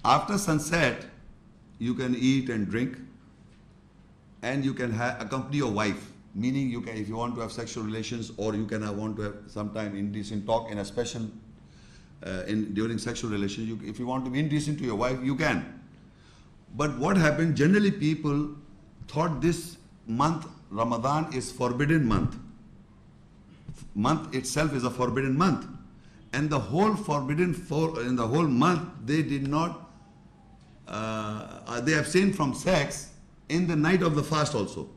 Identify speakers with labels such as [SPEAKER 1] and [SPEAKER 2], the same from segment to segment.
[SPEAKER 1] After sunset, you can eat and drink, and you can accompany your wife. Meaning, you can, if you want to have sexual relations, or you can want to have sometime indecent talk in a special during sexual relations. If you want to be indecent to your wife, you can. But what happened? Generally, people thought this month Ramadan is forbidden month. Month itself is a forbidden month, and the whole in the whole month they did not. They abstained from sex in the night of the fast also,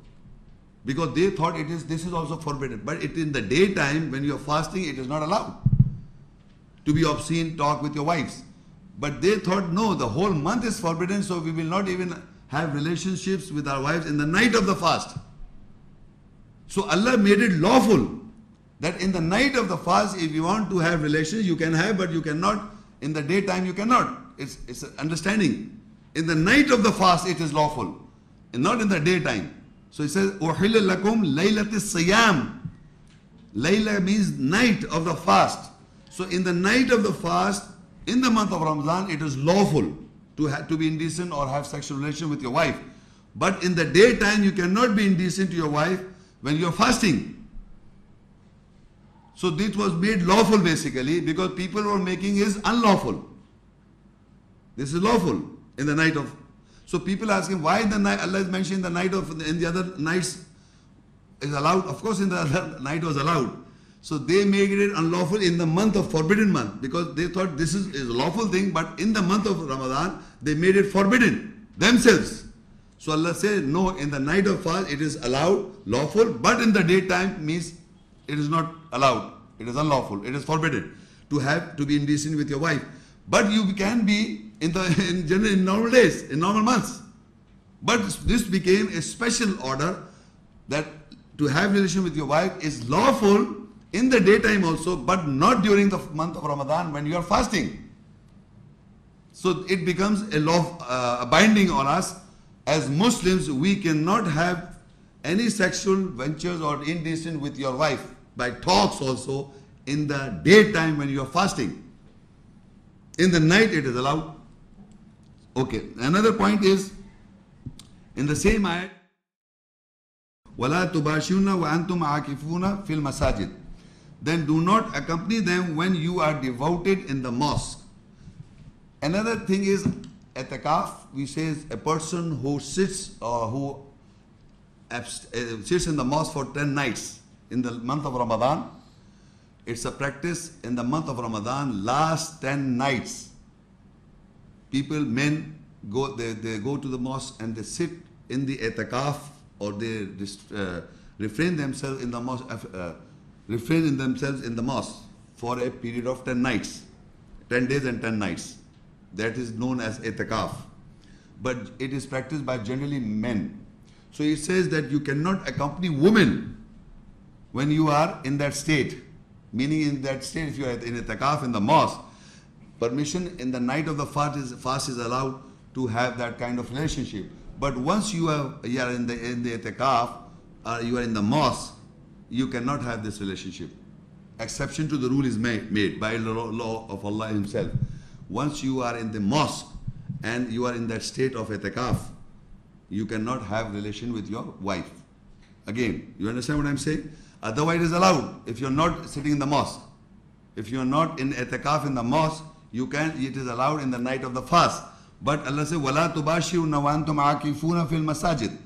[SPEAKER 1] because they thought this is also forbidden. But it in the daytime when you are fasting, it is not allowed to be obscene talk with your wives. But they thought, no, the whole month is forbidden, so we will not even have relationships with our wives in the night of the fast. So Allah made it lawful that in the night of the fast, if you want to have relations, you can have, but you cannot in the daytime. You cannot. It's an understanding. In the night of the fast, it is lawful, and not in the daytime. So it says, "Uhilla lakum laylatis siyam." Layla means night of the fast. So in the night of the fast, in the month of Ramadan, it is lawful to be indecent or have sexual relation with your wife. But in the daytime, you cannot be indecent to your wife when you are fasting. So this was made lawful basically because people were making it unlawful. This is lawful in the night of. So people ask him, why in the night, Allah is mentioning the night of, in the other nights is allowed. Of course in the other night was allowed. So they made it unlawful in the month of forbidden month, because they thought this is a lawful thing, but in the month of Ramadan, they made it forbidden themselves. So Allah said, no, in the night of fast it is allowed, lawful, but in the daytime means it is not allowed. It is unlawful. It is forbidden to be indecent with your wife. But you can be in normal days, in normal months. But this became a special order that to have relation with your wife is lawful in the daytime also, but not during the month of Ramadan when you are fasting. So it becomes a law, a binding on us. As Muslims, we cannot have any sexual ventures or indecent with your wife by talks also in the daytime when you are fasting. In the night it is allowed. Okay, another point is in the same ayat, وَلَا تُبَاشِرُونَ وَأَنْتُمْ عَاكِفُونَ فِي الْمَسَاجِدِ. Then do not accompany them when you are devoted in the mosque. Another thing is etikaf. We say a person who sits or who sits in the mosque for 10 nights in the month of Ramadan. It's a practice in the month of Ramadan, last 10 nights. People, men, they go to the mosque and they sit in the etikaf, or they refrain themselves in the mosque, for a period of 10 nights, 10 days and 10 nights. That is known as etikaf. But it is practiced by generally men. So it says that you cannot accompany women when you are in that state. Meaning in that state, if you are in etikaf in the mosque, permission in the night of the fast is allowed to have that kind of relationship. But once you are in the etikaf, you are in the mosque, you cannot have this relationship. Exception to the rule is made by the law of Allah Himself. Once you are in the mosque and you are in that state of etikaf, you cannot have relation with your wife. Again, you understand what I'm saying? Otherwise it is allowed if you're not sitting in the mosque. If you're not in etikaf in the mosque, it is allowed in the night of the fast. But Allah says, وَلَا تُبَاشِرُونَ وَأَنْتُمْ عَاكِفُونَ فِي الْمَسَاجِدِ.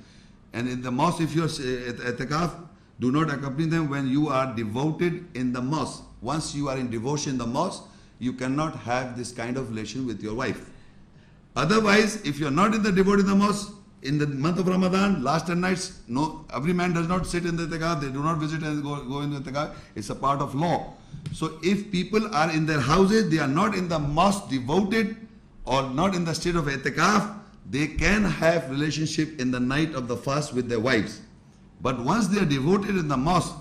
[SPEAKER 1] And in the mosque, if you're etikaf, do not accompany them when you are devoted in the mosque. Once you are in devotion in the mosque, you cannot have this kind of relation with your wife. Otherwise, if you're not in the devoted in the mosque, in the month of Ramadan, last 10 nights, no, every man does not sit in the etikaf, they do not visit and go in the etikaf. It's a part of law. So if people are in their houses, they are not in the mosque devoted or not in the state of etikaf, they can have relationship in the night of the fast with their wives. But once they are devoted in the mosque,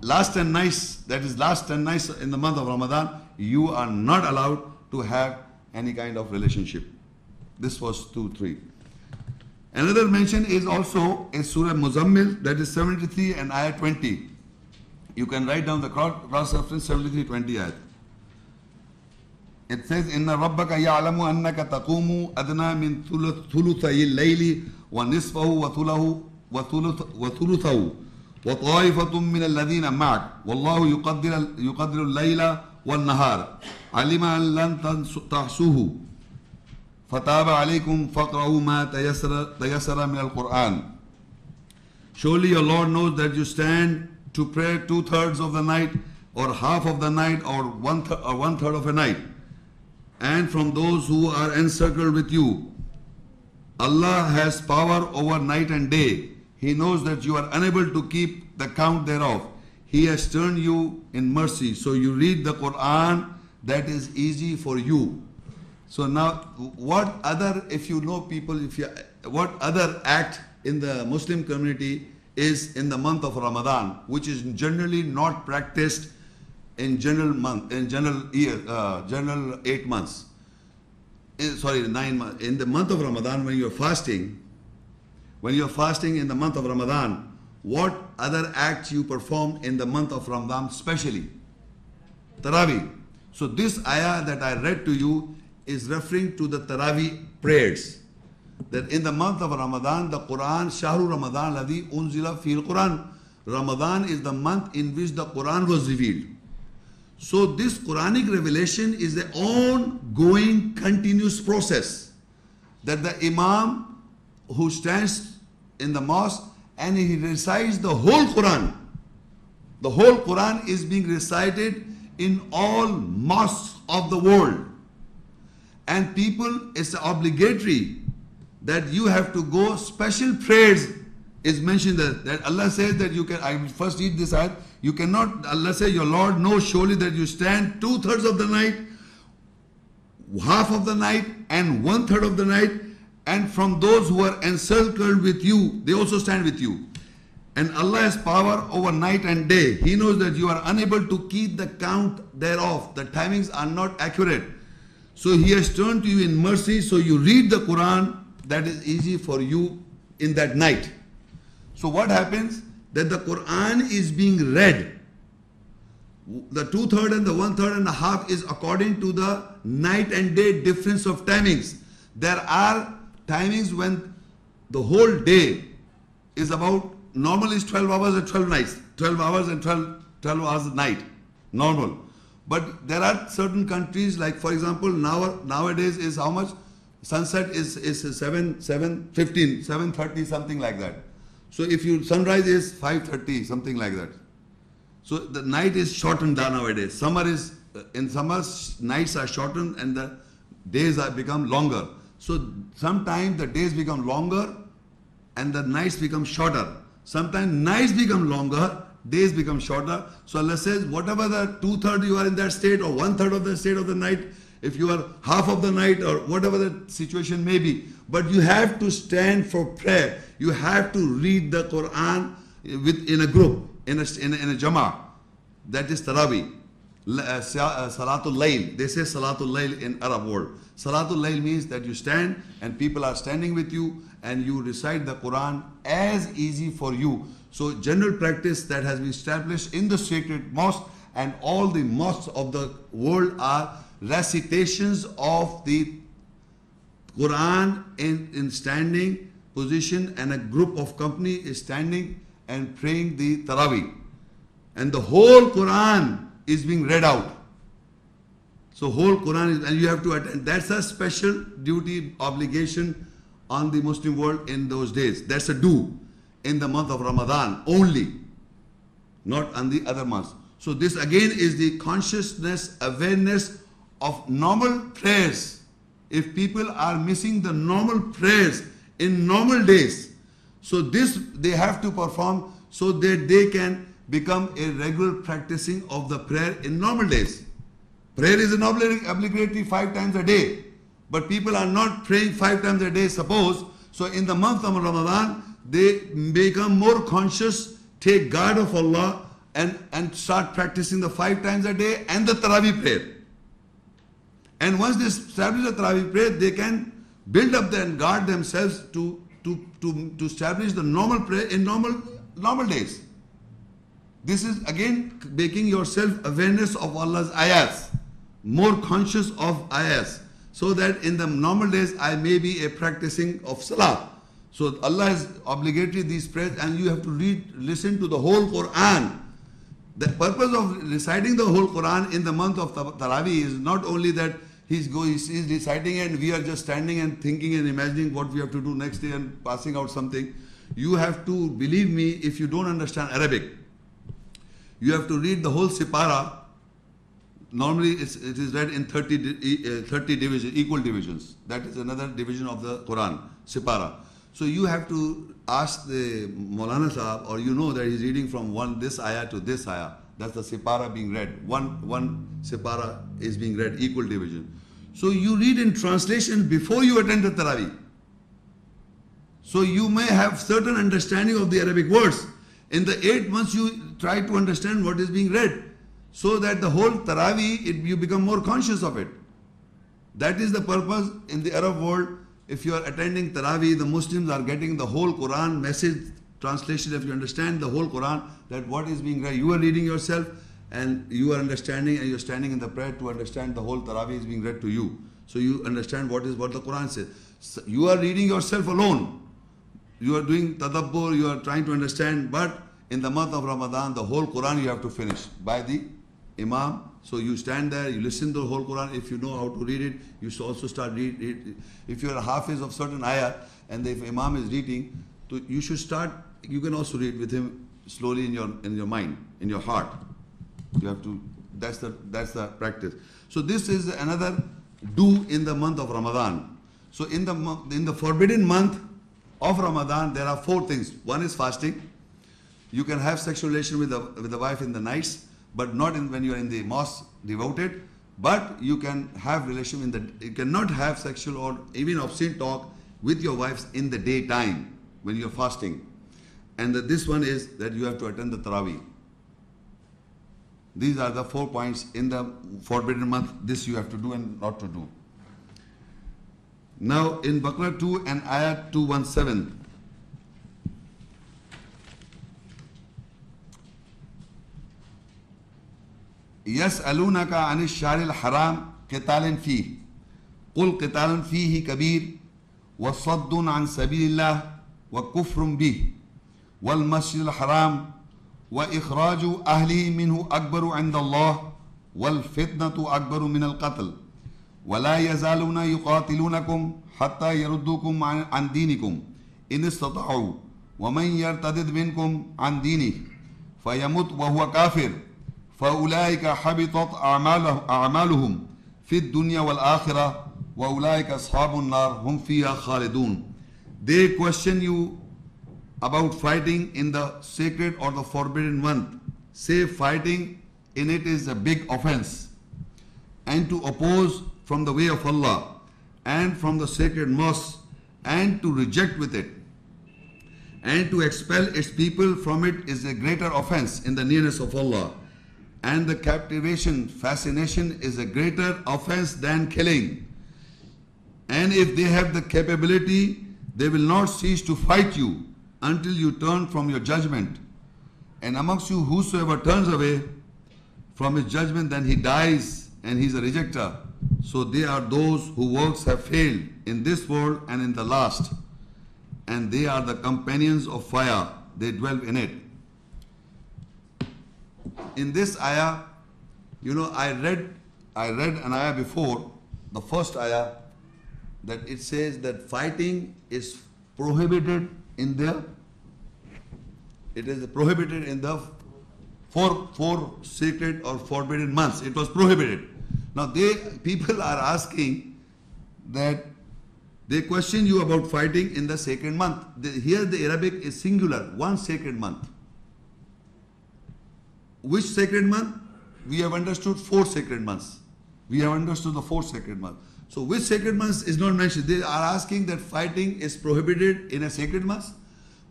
[SPEAKER 1] last 10 nights, that is last 10 nights in the month of Ramadan, you are not allowed to have any kind of relationship. This was 2-3. Another mention is also in Surah Muzzammil, that is 73 and ayat 20. You can write down the cross reference 73-20 ayat. It says, إِنَّ رَبَّكَ يَعْلَمُ أَنَّكَ تَقُومُ أَدْنَى مِنْ ثُلُثَيِ اللَّيْلِ وَنِصْفَهُ وَثُلُثَهُ وَطَائِفَةٌ مِّنَ الَّذِينَ مَعَكَ وَاللَّهُ يُقَدِّرُ اللَّيْلَ وَالنَّهَارَ عَلِمَ أَن لَّن تَحْصُوهُ فَتَابَ عَلَيْكُمْ فَاقْرَؤُوا مَا تَيَسَّرَ مِنَ الْقُرْآنِ. Surely your Lord knows that you stand to pray 2/3 of the night, or half of the night, or one-third of a night. And from those who are encircled with you, Allah has power over night and day. He knows that you are unable to keep the count thereof. He has turned you in mercy, so you read the Quran that is easy for you. So now, what other act in the Muslim community is in the month of Ramadan, which is generally not practiced in general 8 months. 9 months. In the month of Ramadan, when you're fasting in the month of Ramadan, what other acts you perform in the month of Ramadan, especially Taraweeh. So this ayah that I read to you is referring to the Taraweeh prayers. That in the month of Ramadan, the Quran, Shahru Ramadan ladhi unzila fil Quran. Ramadan is the month in which the Quran was revealed. So this Quranic revelation is an ongoing, continuous process. That the Imam who stands in the mosque and he recites the whole Quran. The whole Quran is being recited in all mosques of the world. And people, it's obligatory that you have to go. Special prayers is mentioned that Allah says that you can, I will first read this ayat, you cannot, Allah says, your Lord knows surely that you stand 2/3 of the night, half of the night, and 1/3 of the night, and from those who are encircled with you, they also stand with you. And Allah has power over night and day. He knows that you are unable to keep the count thereof. The timings are not accurate. So He has turned to you in mercy, so you read the Quran that is easy for you in that night. So what happens? That the Quran is being read. The 2/3 and the 1/3 and a half is according to the night and day difference of timings. There are timings when the whole day is about, normal is 12 hours and 12 nights. 12 hours and 12 hours a night. Normal. But there are certain countries, like for example, nowadays is how much? Sunset is 7:15, 7:30, something like that. So if sunrise is 5:30, something like that. So the night is shortened nowadays. In summer, nights are shortened and the days are become longer. So sometimes the days become longer and the nights become shorter. Sometimes nights become longer, days become shorter. So Allah says, whatever the 2/3 you are in that state, or 1/3 of the state of the night, if you are half of the night, or whatever the situation may be, but you have to stand for prayer. You have to read the Quran in a group, in a jama'ah. That is Taraweeh. Salatul Layl. They say Salatul Layl in Arab world. Salatul Layl means that you stand and people are standing with you and you recite the Quran as easy for you. So general practice that has been established in the sacred mosque and all the mosques of the world are recitations of the Quran in standing position, and a group of company is standing and praying the Taraweeh. And the whole Quran is being read out. So whole Quran is, and you have to attend. That's a special duty, obligation on the Muslim world in those days. That's a do in the month of Ramadan only, not on the other months. So this again is the consciousness, awareness of normal prayers. If people are missing the normal prayers in normal days, so this they have to perform so that they can become a regular practicing of the prayer in normal days. Prayer is an obligatory 5 times a day, but people are not praying 5 times a day, suppose. So in the month of Ramadan, they become more conscious, take guard of Allah, and start practicing the 5 times a day and the Taraweeh prayer. And once they establish the Taraweeh prayer, they can build up and guard themselves to establish the normal prayer in normal days. This is again making yourself awareness of Allah's ayats. more conscious of ayahs, so that in the normal days I may be a practicing of salah. So Allah is obligatory these prayers, and you have to listen to the whole Quran. The purpose of reciting the whole Quran in the month of Taraweeh is not only that he's reciting and we are just standing and thinking and imagining what we have to do next day and passing out something. You have to, believe me, if you don't understand Arabic, you have to read the whole Sipara. Normally it is read in 30 divisions, equal divisions. That is another division of the Quran, Sipara. So you have to ask the Maulana Sahab, or you know that he's reading from this ayah to this ayah. That's the Sipara being read. One Sipara is being read, equal division. So you read in translation before you attend the Taraweeh. So you may have certain understanding of the Arabic words. In the 8 months you try to understand what is being read, so that the whole Taraweeh, you become more conscious of it. That is the purpose in the Arab world. If you are attending Taraweeh, the Muslims are getting the whole Quran message translation. If you understand the whole Quran, that what is being read, you are reading yourself and you are understanding, and you are standing in the prayer to understand the whole Taraweeh is being read to you. So you understand what the Quran says. So you are reading yourself alone. You are doing tadabbur, you are trying to understand, but in the month of Ramadan, the whole Quran you have to finish by the Imam. So you stand there, you listen to the whole Quran. If you know how to read it, you should also start reading. If you are a hafiz of certain ayah, and if Imam is reading, you should start, you can also read with him slowly in your mind, in your heart. You have to, that's the practice. So this is another do in the month of Ramadan. So in the forbidden month of Ramadan, there are 4 things. One is fasting. You can have sexual relation with the wife in the nights, but not when you are in the mosque devoted. But you can have relation you cannot have sexual or even obscene talk with your wives in the daytime when you are fasting. And this one is that you have to attend the Taraweeh. These are the 4 points in the forbidden month. This you have to do and not to do. Now in Baqarah 2 and Ayah 217. يسألونك عن الشهر الحرام قتال فيه قل قتال فيه كبير وصد عن سبيل الله وكفر به والمسجد الحرام وإخراج أهله منه أكبر عند الله والفتنة أكبر من القتل ولا يزالون يقاتلونكم حتى يردوكم عن دينكم إن استطاعوا ومن يرتد منكم عن دينه فيمت وهو كافر فأولئك حبطت أعمالهم في الدنيا والآخرة وأولئك أصحاب النار هم فيها خالدون. They question you about fighting in the sacred or the forbidden month. Say fighting in it is a big offense, and to oppose from the way of Allah and from the sacred mosque, and to reject with it and to expel its people from it is a greater offense in the nearness of Allah. And the captivation, fascination is a greater offense than killing. And if they have the capability, they will not cease to fight you until you turn from your judgment. And amongst you whosoever turns away from his judgment, then he dies and he is a rejecter. So they are those whose works have failed in this world and in the last. And they are the companions of fire, they dwell in it. In this ayah, I read an ayah before, the first ayah, that it says that fighting is prohibited in the four sacred or forbidden months. It was prohibited. Now people are asking that, they question you about fighting in the sacred month. Here the Arabic is singular, one sacred month. Which sacred month? We have understood 4 sacred months. We have understood the 4 sacred months. So which sacred months is not mentioned? They are asking that fighting is prohibited in a sacred month.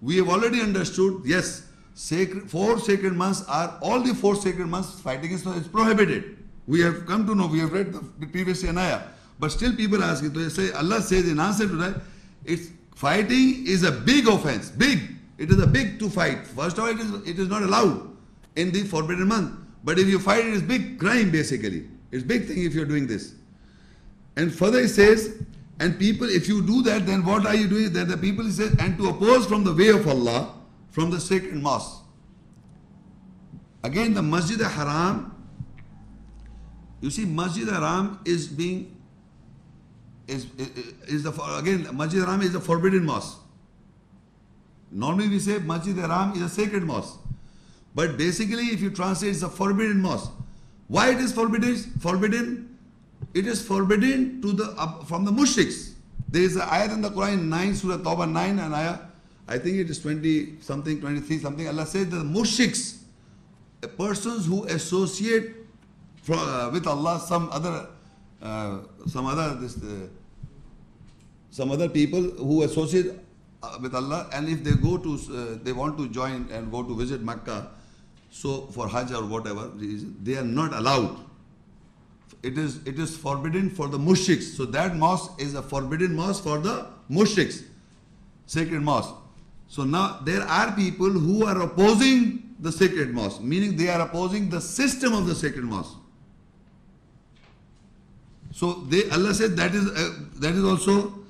[SPEAKER 1] We have already understood, yes, 4 sacred months are, all the 4 sacred months fighting is prohibited. We have come to know, we have read the previous ayah. But still people are asking, so say, Allah says in answer to that, fighting is a big offense, big. It is a big to fight. First of all, it is not allowed in the forbidden month. But if you fight, it is big crime basically. It's a big thing if you're doing this. And further he says, and people, if you do that, then what are you doing? Then the people, he says, and to oppose from the way of Allah, from the sacred mosque. Again, the Masjid al-Haram, you see, Masjid al-Haram is being, again, Masjid al-Haram is a forbidden mosque. Normally we say Masjid al-Haram is a sacred mosque. But basically, if you translate, it's a forbidden mosque. Why it is forbidden? It is forbidden to from the mushriks. There is an ayat in the Quran 9, Surah Tauba 9, and ayah, I think it is 20 something, 23 something. Allah says that the mushriks, persons who associate with Allah some other people who associate with Allah, and if they go to they want to join and go to visit Mecca, so for Hajj or whatever reason, they are not allowed. It is forbidden for the mushriks. So that mosque is a forbidden mosque for the mushriks, sacred mosque. So now there are people who are opposing the sacred mosque, meaning they are opposing the system of the sacred mosque. So Allah said that is also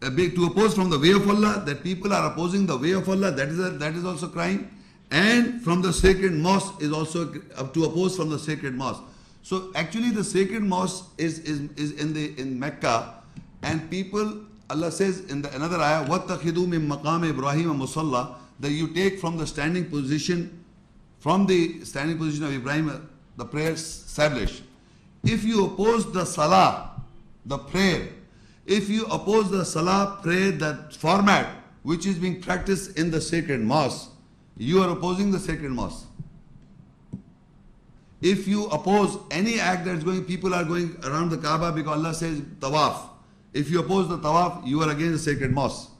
[SPEAKER 1] a big, to oppose from the way of Allah, that people are opposing the way of Allah, that is also crime. And from the sacred mosque is also to oppose from the sacred mosque. So actually the sacred mosque is in Mecca, and people, Allah says in another ayah, وَاتَّخِذُوا مِن مَقَامِ إِبْرَاهِيمَ مُصَلَّى, that you take from the standing position of Ibrahim, the prayer established. If you oppose the salah, the prayer, if you oppose the salah prayer, that format which is being practiced in the sacred mosque, you are opposing the sacred mosque. If you oppose any act that's going, people are going around the Kaaba because Allah says tawaf. If you oppose the tawaf, you are against the sacred mosque.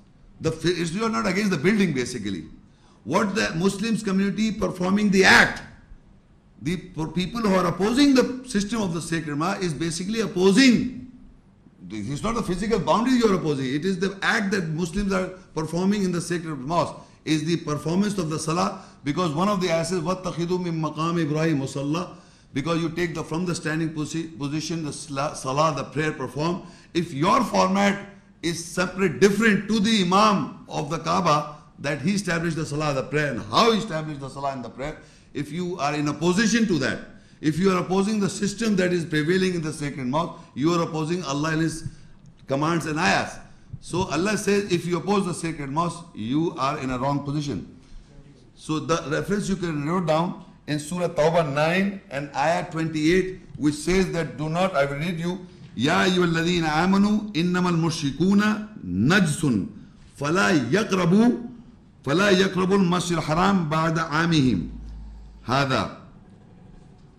[SPEAKER 1] You are not against the building basically. What the Muslims community performing the act, the people who are opposing the system of the sacred mosque is basically opposing. It's not the physical boundary you are opposing. It is the act that Muslims are performing in the sacred mosque. Is the performance of the salah, because one of the ayahs says وَاتَّخِذُوا مِن مَقَامِ إِبْرَاهِيمَ مُصَلَّى, because you take from the standing position the salah, the prayer performed. If your format is separate, different to the Imam of the Kaaba, that he established the salah, the prayer, and how he established the salah and the prayer, if you are in opposition to that, if you are opposing the system that is prevailing in the sacred mosque, you are opposing Allah and His commands and ayahs. So Allah says, if you oppose the sacred mosque, you are in a wrong position. So the reference you can note down in Surah Tauba 9 and Ayah 28, which says that do not, I will read you, Ya ayyuhalladhina amanu innamal mushrikuna najsun fala yaqrabu al-masjid al-haram ba'da amihim hadha.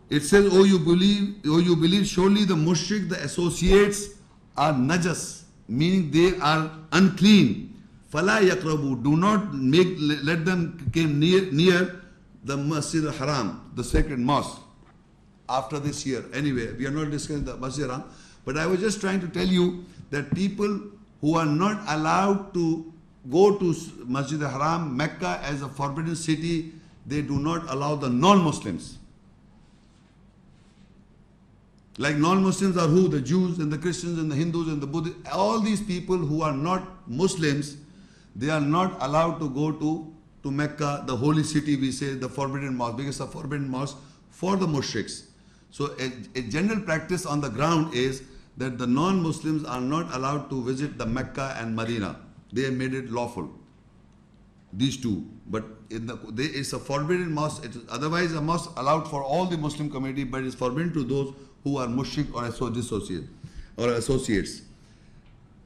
[SPEAKER 1] It says, oh you believe, surely the mushrik, the associates are najas, meaning they are unclean. Fala yakrabu, do not let them come near the Masjid al-Haram, the sacred mosque, after this year. Anyway, we are not discussing the Masjid al-Haram, but I was just trying to tell you that people who are not allowed to go to Masjid al-Haram, Mecca as a forbidden city, they do not allow the non-Muslims. Like non-Muslims are who? The Jews and the Christians and the Hindus and the Buddhists. All these people who are not Muslims, they are not allowed to go to Mecca, the holy city, we say, the forbidden mosque, because it's a forbidden mosque for the mushriks. So a general practice on the ground is that the non-Muslims are not allowed to visit the Mecca and Medina. They have made it lawful, these two. But it's a forbidden mosque. It is otherwise a mosque allowed for all the Muslim community, but it's forbidden to those who are mushrik or associates.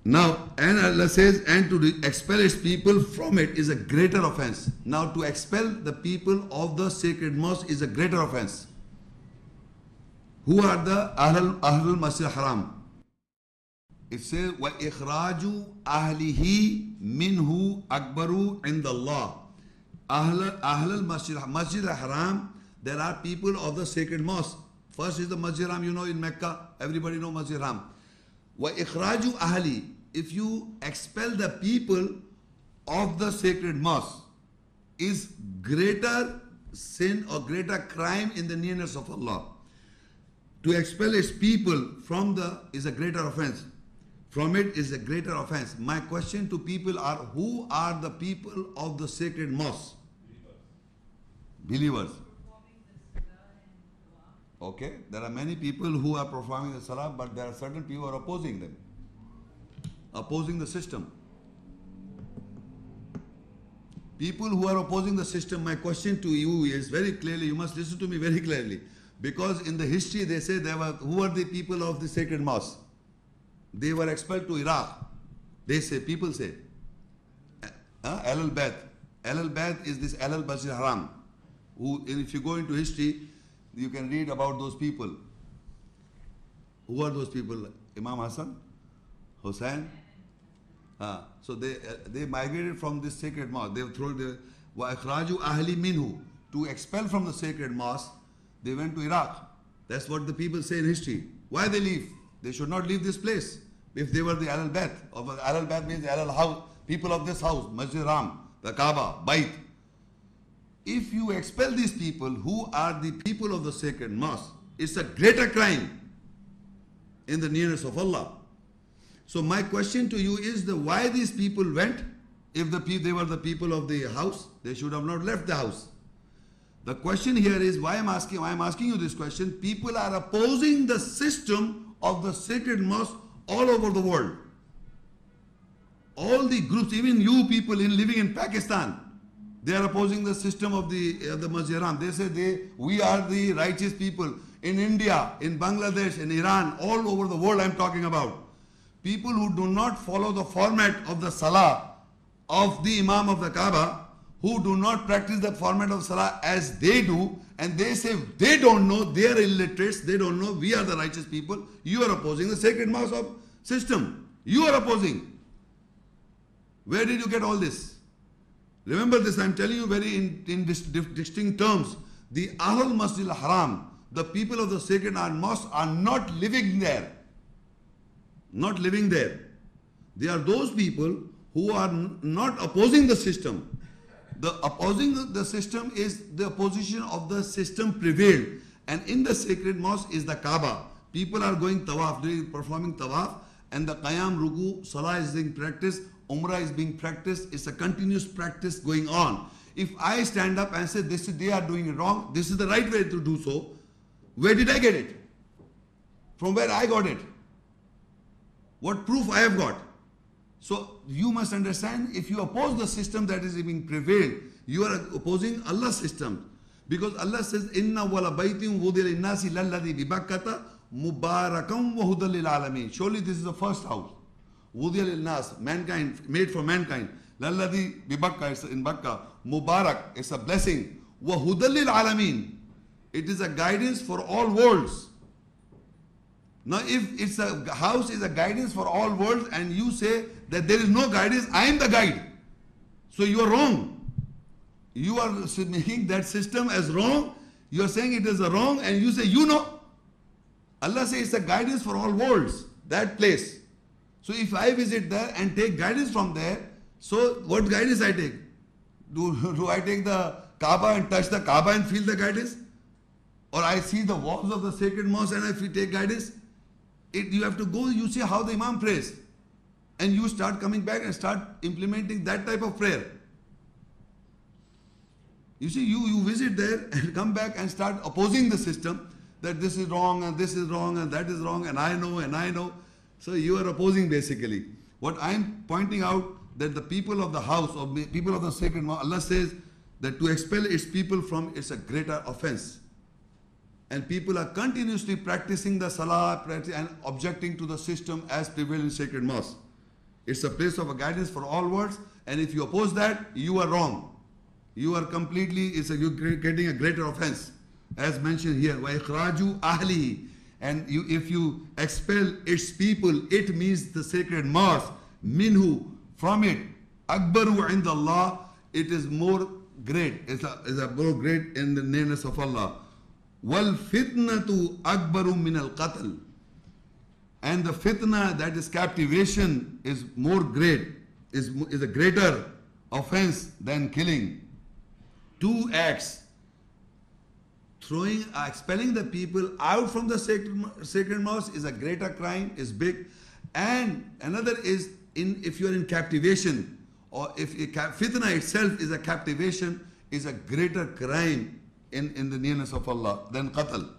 [SPEAKER 1] Now, and Allah says, and to expel its people from it is a greater offense. Now, to expel the people of the sacred mosque is a greater offense. Who are the Ahlul Masjid Haram? It says, وَإِخْرَاجُ أَهْلِهِ مِنْهُ أَكْبَرُ عِنْدَ اللَّهِ. Ahlul Masjid Haram, there are people of the sacred mosque. First is the Masjid Haram, you know, in Mecca, everybody know Masjid Haram. وَإِخْرَاجُ أَهْلِ, if you expel the people of the sacred mosque, is greater sin or greater crime in the nearness of Allah. To expel its people from the is a greater offense. From it is a greater offense. My question to people are, who are the people of the sacred mosque? Believers. Okay, there are many people who are performing the salah, but there are certain people who are opposing them, opposing the system. People who are opposing the system, my question to you is very clearly, you must listen to me very clearly. Because in the history they say who are the people of the sacred mosque? They were expelled to Iraq. They say, people say, Al-Baqara. Al-Baqara is this Al-Masjid Haram. Who, if you go into history, you can read about those people. Who are those people? Imam Hassan? Hussain? So they migrated from this sacred mosque. They thrown the وَإِخْرَاجُ أَهْلِ مِنْهُ. To expel from the sacred mosque, they went to Iraq. That's what the people say in history. Why they leave? They should not leave this place. If they were the Al-Bayt, Al-Bayt means the Al-House, people of this house, Masjid Ram, the Kaaba, Bayt. If you expel these people who are the people of the sacred mosque, it's a greater crime in the nearness of Allah. So my question to you is why these people went? If they were the people of the house, they should have not left the house. The question here is why I'm asking you this question. People are opposing the system of the sacred mosque all over the world. All the groups, even you people living in Pakistan, they are opposing the system of the Masjid Haram. They say we are the righteous people. In India, in Bangladesh, in Iran, all over the world I'm talking about. People who do not follow the format of the Salah of the Imam of the Kaaba, who do not practice the format of Salah as they do, and they say they don't know, they are illiterates, they don't know, we are the righteous people. You are opposing the sacred mosque of system. You are opposing. Where did you get all this? Remember this, I am telling you very in distinct terms. The Ahl Masjid Haram, the people of the sacred mosque are not living there. Not living there. They are those people who are not opposing the system. The opposing the system is the opposition of the system prevailed. And in the sacred mosque is the Kaaba. People are going tawaf, performing tawaf, and the Qiyam, Ruku, Salah is being practiced, Umrah is being practiced. It's a continuous practice going on. If I stand up and say they are doing it wrong, this is the right way to do so, where did I get it? From where I got it? What proof I have got? So you must understand, if you oppose the system that is being prevailed, you are opposing Allah's system. Because Allah says, Inna wala baytin wudil innasi lalladhi bibakkata mubarakam wa hudal lil alamin. Surely this is the first house. Wudil nas, mankind, made for mankind. Lalladhi bibakka, it's in Bakka. Mubarak, it's a blessing. Wa hudal lil alamin. It is a guidance for all worlds. Now if it's a house is a guidance for all worlds and you say that there is no guidance, I am the guide. So you are wrong. You are making that system as wrong. You are saying it is wrong and you say you know. Allah says it's a guidance for all worlds, that place. So if I visit there and take guidance from there, so what guidance I take? Do I take the Kaaba and touch the Kaaba and feel the guidance? Or I see the walls of the sacred mosque and I take guidance? You have to go, you see how the Imam prays. And you start coming back and start implementing that type of prayer. You see, you visit there and come back and start opposing the system that this is wrong and this is wrong and that is wrong and I know. So you are opposing basically. What I am pointing out that the people of the house, or people of the sacred mosque, Allah says that to expel its people from it's a greater offense. And people are continuously practicing the salah and objecting to the system as prevailed in sacred mosque. It's a place of a guidance for all worlds, and if you oppose that, you are wrong. You are completely, you're getting a greater offense. As mentioned here, وَإِخْرَاجُ أَهْلِهِ. And if you expel its people, it means the sacred mosque, minhu, from it, akbaru عند Allah, it is more great. It's a more great in the nearness of Allah. وَالْفِتْنَةُ أَكْبَرُ مِنَ الْقَتْلِ. And the fitna, that is captivation, is more great, is a greater offense than killing. 2 acts expelling the people out from the sacred mosque is a greater crime, is big. And another is if you are in captivation, or if fitna itself is a captivation, is a greater crime in the nearness of Allah than qatl.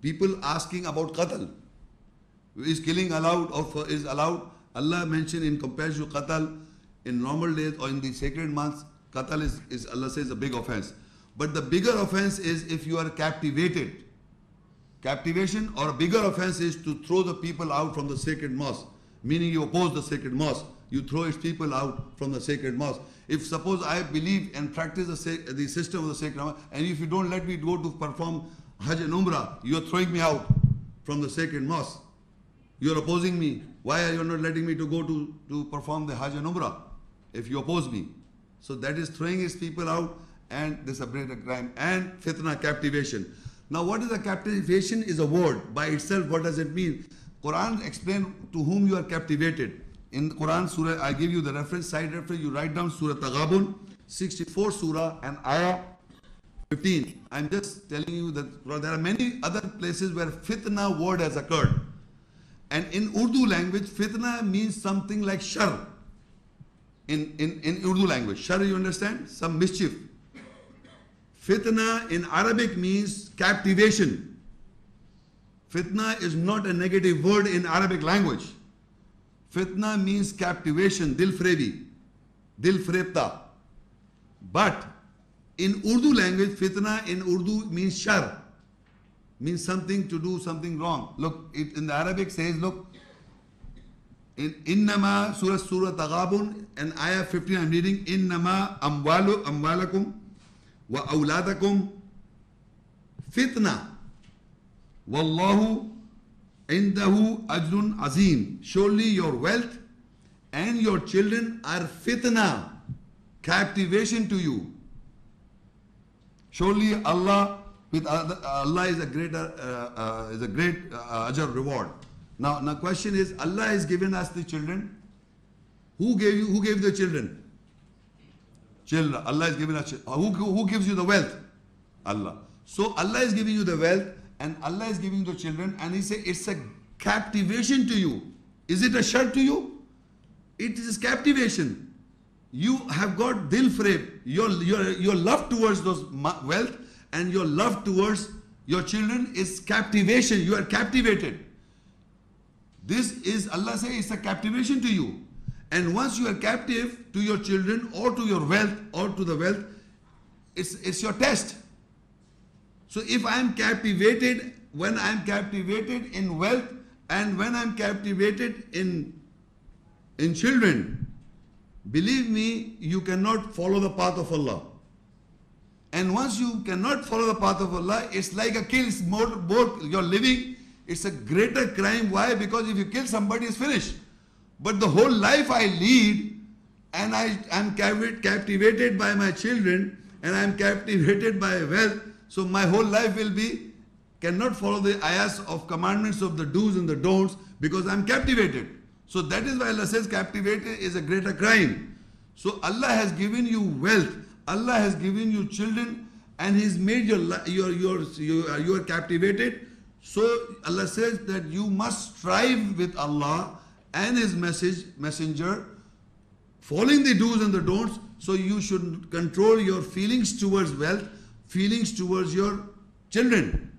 [SPEAKER 1] People asking about qatl. Is killing allowed or is allowed? Allah mentioned in comparison to qatl in normal days or in the sacred months, qatl is Allah says a big offense. But the bigger offense is if you are captivated. Captivation, or a bigger offense is to throw the people out from the sacred mosque. Meaning you oppose the sacred mosque. You throw its people out from the sacred mosque. If suppose I believe and practice the system of the sacred mosque, and if you don't let me go to perform Hajj and Umrah, you are throwing me out from the sacred mosque. You are opposing me. Why are you not letting me to go to perform the Hajj and Umrah if you oppose me? So that is throwing his people out, and this is a greater crime. And fitna, captivation. Now what is a captivation? Is a word by itself. What does it mean? Quran explain to whom you are captivated. In the Quran surah, I give you the reference, side reference, you write down Surah Al-Taghabun, 64 surah and ayah 15. I'm just telling you that there are many other places where fitna word has occurred. And in Urdu language, fitna means something like shar. In Urdu language, shar, you understand? Some mischief. Fitna in Arabic means captivation. Fitna is not a negative word in Arabic language. Fitna means captivation, dil frebi, dil frebta. But in Urdu language, fitna in Urdu means shar, means something to do something wrong. Look, it in the Arabic says, look, in Innama, Surah Taghabun, and ayah 15 I'm reading, Innama amwalakum wa awladakum fitna wallahu indahu ajrun azim. Surely your wealth and your children are fitna, captivation to you. Surely Allah is a great ajr, reward. Now question is, Allah has given us the children. Who gave the children? Children. Allah has given us children. Who gives you the wealth? Allah. So Allah is giving you the wealth, and Allah is giving you the children, and He says it's a captivation to you. Is it a shar to you? It is captivation. You have got dil freb. Your love towards those wealth and your love towards your children is captivation. You are captivated. This is, Allah says, it's a captivation to you. And once you are captive to your children or to your wealth or to the wealth, it's your test. So if I am captivated, when I am captivated in wealth and when I am captivated in children, believe me, you cannot follow the path of Allah. And once you cannot follow the path of Allah, it's like a kill. It's more you're living. It's a greater crime. Why? Because if you kill somebody, it's finished. But the whole life I lead, and I am captivated by my children, and I am captivated by wealth, so my whole life cannot follow the ayahs of commandments of the do's and the don'ts, because I am captivated. So that is why Allah says captivated is a greater crime. So Allah has given you wealth, Allah has given you children, and He's made you are captivated. So Allah says that you must strive with Allah and His messenger, following the do's and the don'ts. So you should control your feelings towards wealth, feelings towards your children.